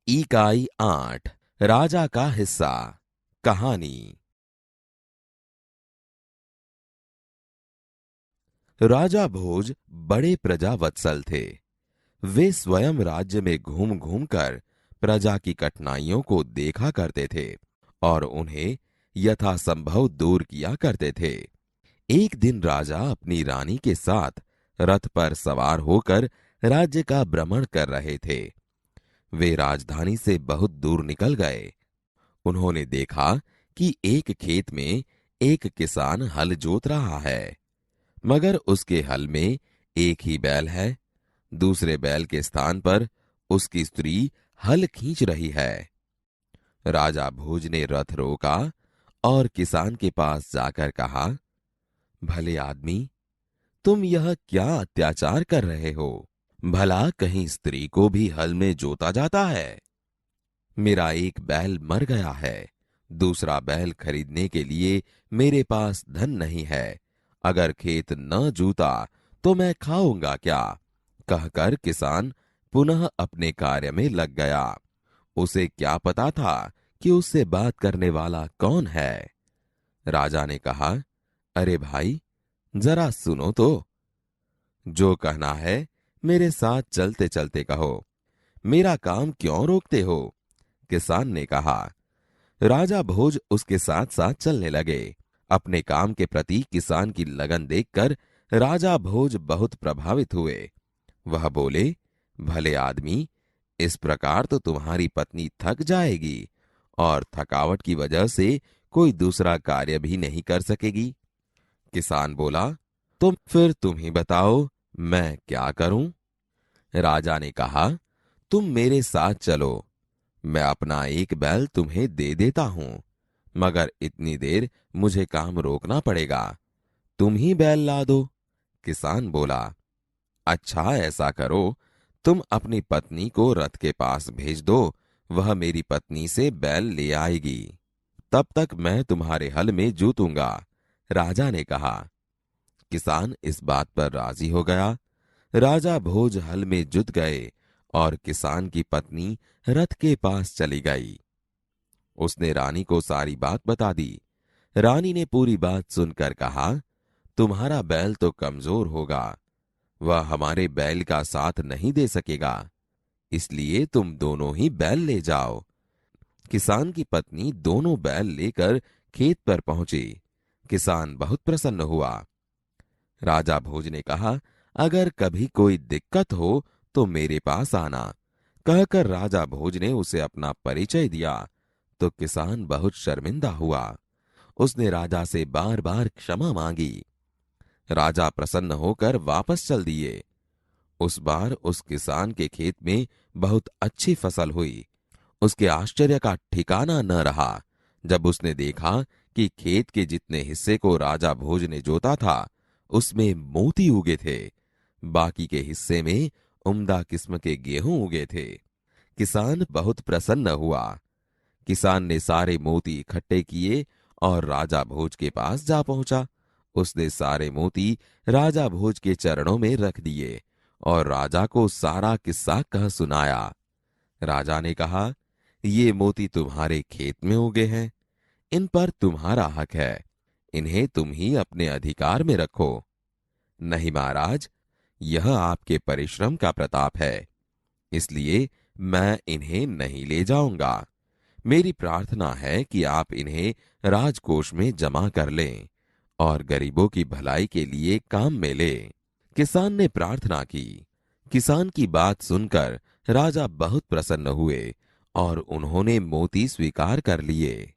इकाई 8 राजा का हिस्सा। कहानी। राजा भोज बड़े प्रजावत्सल थे। वे स्वयं राज्य में घूम घूम कर प्रजा की कठिनाइयों को देखा करते थे और उन्हें यथासंभव दूर किया करते थे। एक दिन राजा अपनी रानी के साथ रथ पर सवार होकर राज्य का भ्रमण कर रहे थे। वे राजधानी से बहुत दूर निकल गए। उन्होंने देखा कि एक खेत में एक किसान हल जोत रहा है, मगर उसके हल में एक ही बैल है। दूसरे बैल के स्थान पर उसकी स्त्री हल खींच रही है। राजा भोज ने रथ रोका और किसान के पास जाकर कहा, भले आदमी, तुम यह क्या अत्याचार कर रहे हो? भला कहीं स्त्री को भी हल में जोता जाता है? मेरा एक बैल मर गया है, दूसरा बैल खरीदने के लिए मेरे पास धन नहीं है। अगर खेत न जूता तो मैं खाऊंगा क्या? कहकर किसान पुनः अपने कार्य में लग गया। उसे क्या पता था कि उससे बात करने वाला कौन है। राजा ने कहा, अरे भाई, जरा सुनो तो। जो कहना है मेरे साथ चलते चलते कहो, मेरा काम क्यों रोकते हो? किसान ने कहा। राजा भोज उसके साथ साथ चलने लगे। अपने काम के प्रति किसान की लगन देखकर राजा भोज बहुत प्रभावित हुए। वह बोले, भले आदमी, इस प्रकार तो तुम्हारी पत्नी थक जाएगी और थकावट की वजह से कोई दूसरा कार्य भी नहीं कर सकेगी। किसान बोला, तो फिर तुम ही बताओ, मैं क्या करूं? राजा ने कहा, तुम मेरे साथ चलो, मैं अपना एक बैल तुम्हें दे देता हूं, मगर इतनी देर मुझे काम रोकना पड़ेगा। तुम ही बैल ला दो। किसान बोला, अच्छा ऐसा करो, तुम अपनी पत्नी को रथ के पास भेज दो, वह मेरी पत्नी से बैल ले आएगी। तब तक मैं तुम्हारे हल में जूतूंगा। राजा ने कहा। किसान इस बात पर राजी हो गया। राजा भोज हल में जुत गए और किसान की पत्नी रथ के पास चली गई। उसने रानी को सारी बात बता दी। रानी ने पूरी बात सुनकर कहा, तुम्हारा बैल तो कमजोर होगा, वह हमारे बैल का साथ नहीं दे सकेगा, इसलिए तुम दोनों ही बैल ले जाओ। किसान की पत्नी दोनों बैल लेकर खेत पर पहुंची। किसान बहुत प्रसन्न हुआ। राजा भोज ने कहा, अगर कभी कोई दिक्कत हो तो मेरे पास आना। कहकर राजा भोज ने उसे अपना परिचय दिया तो किसान बहुत शर्मिंदा हुआ। उसने राजा से बार बार क्षमा मांगी। राजा प्रसन्न होकर वापस चल दिए। उस बार उस किसान के खेत में बहुत अच्छी फसल हुई। उसके आश्चर्य का ठिकाना न रहा जब उसने देखा कि खेत के जितने हिस्से को राजा भोज ने जोता था उसमें मोती उगे थे, बाकी के हिस्से में उम्दा किस्म के गेहूं उगे थे। किसान बहुत प्रसन्न हुआ। किसान ने सारे मोती इकट्ठे किए और राजा भोज के पास जा पहुंचा। उसने सारे मोती राजा भोज के चरणों में रख दिए और राजा को सारा किस्सा कह सुनाया। राजा ने कहा, ये मोती तुम्हारे खेत में उगे हैं, इन पर तुम्हारा हक है, इन्हें तुम ही अपने अधिकार में रखो। नहीं महाराज, यह आपके परिश्रम का प्रताप है, इसलिए मैं इन्हें नहीं ले जाऊंगा। मेरी प्रार्थना है कि आप इन्हें राजकोष में जमा कर लें और गरीबों की भलाई के लिए काम में लें। किसान ने प्रार्थना की। किसान की बात सुनकर राजा बहुत प्रसन्न हुए और उन्होंने मोती स्वीकार कर लिए।